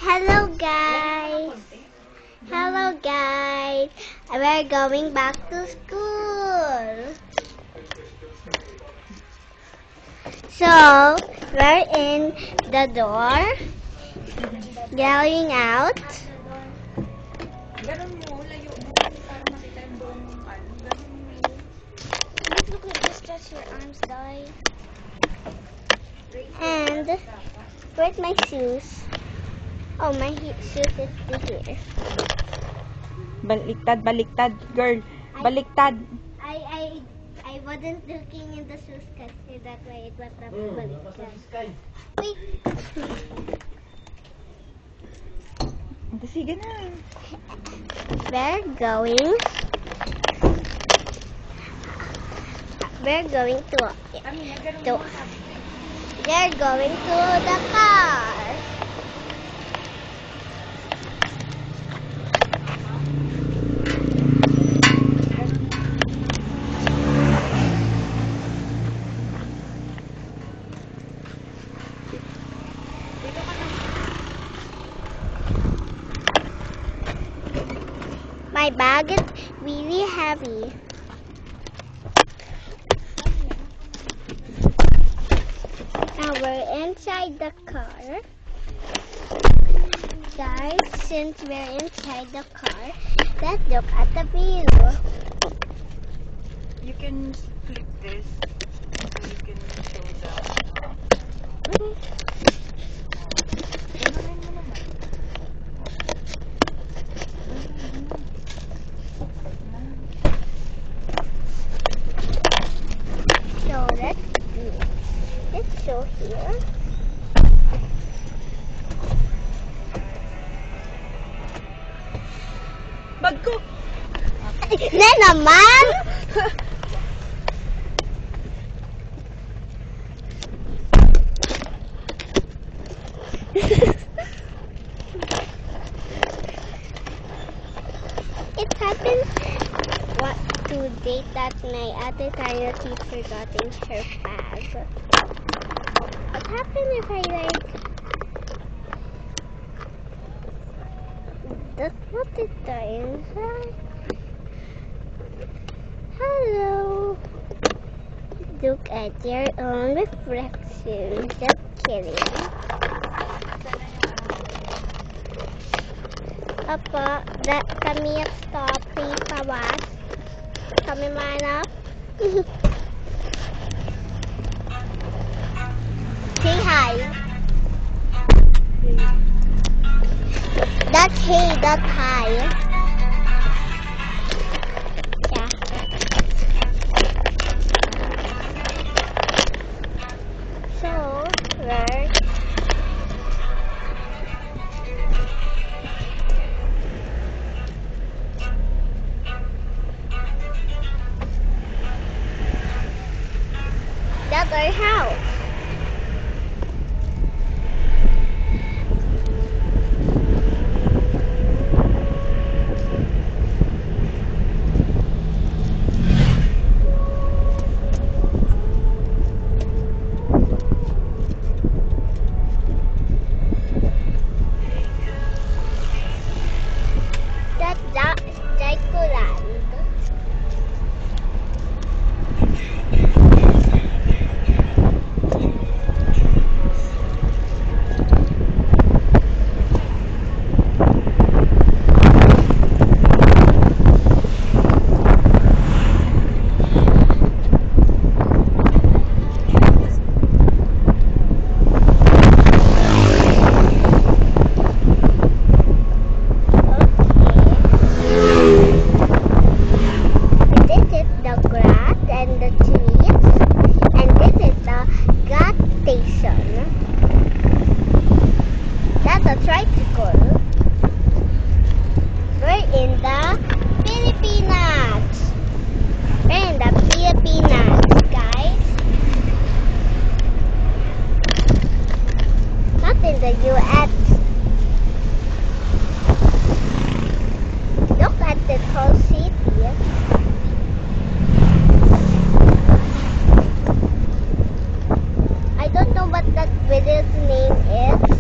Hello guys! Hello guys! We're going back to school! So, we're in the door, going out. Look at this, stretch your arms, Dai. And, where's my shoes? Oh, my shoes is here. Baliktad, baliktad, girl. Baliktad. I wasn't looking in the shoes kasi that way it was not baliktad. Wait! Sige na. We're going to the car. My bag is really heavy. Now we're inside the car. Guys, since we're inside the car, let's look at the view. You can flip this so you can show the... So let's show here. Bag ko! Na naman! It happened today that my ate Tanya teacher got in her bag. What happened if I that's what is the inside? Hello. Look at your own reflection. Just kidding. Apa, kami stop pawas. Kami mana? Say hi. That's hey, that's hi. Yeah. So, we're that's our house. That's Jaikuland. Tricycle. We're in the Philippines. We're in the Philippines, guys. Not in the US. Look at the whole city. I don't know what that video's name is.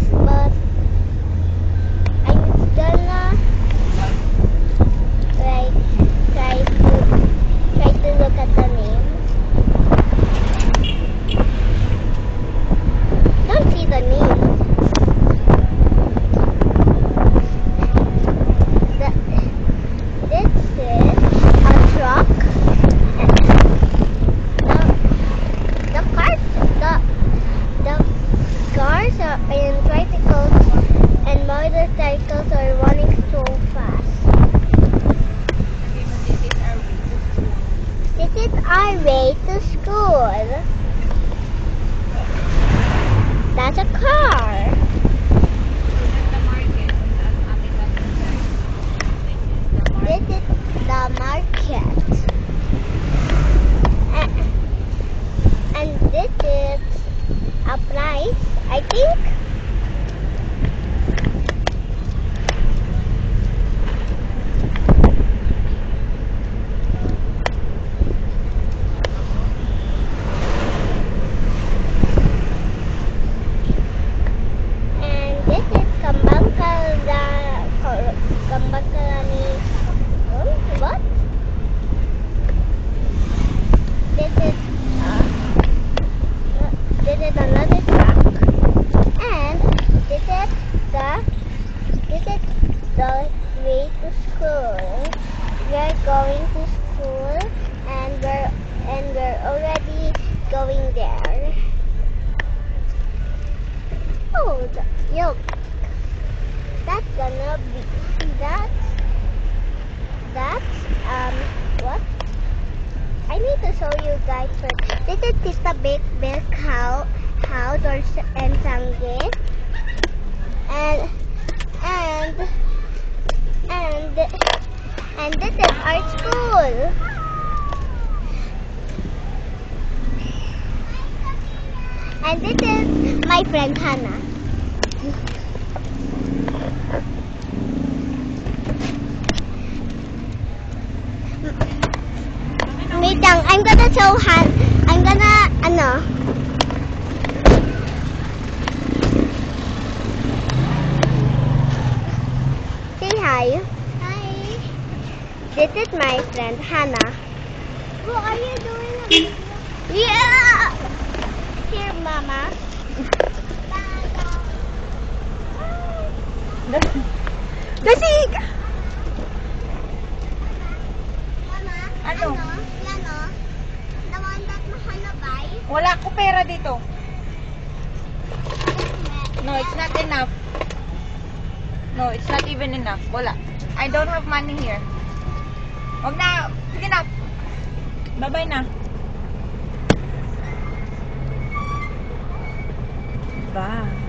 and tricycles and motorcycles are running so fast. Okay, but this is our way to school. This is our way to school. That's a car. That's the market. That's Ate Tany's side. This is the This market. is the market. And this is a price, I think. And this is Kambangkalani. What? This is another truck, and this is the way to school. We're going to school, and we're already going there. Oh, look, that's gonna be what? I need to show you guys first. This is Tita Big house and Sangge. And this is our school. And this is my friend Hannah. Wait lang, I'm gonna show say hi. Hi. This is my friend Hannah. What are you doing a video? Yeah! Here, Mama. Dasig! Mama, Ano? Yan o. The one that Hannah buy. Wala ko pera dito. No, it's not enough. No, it's not even enough. Wala. I don't have money here. Wag na. Sige na. Bye-bye na. Bye.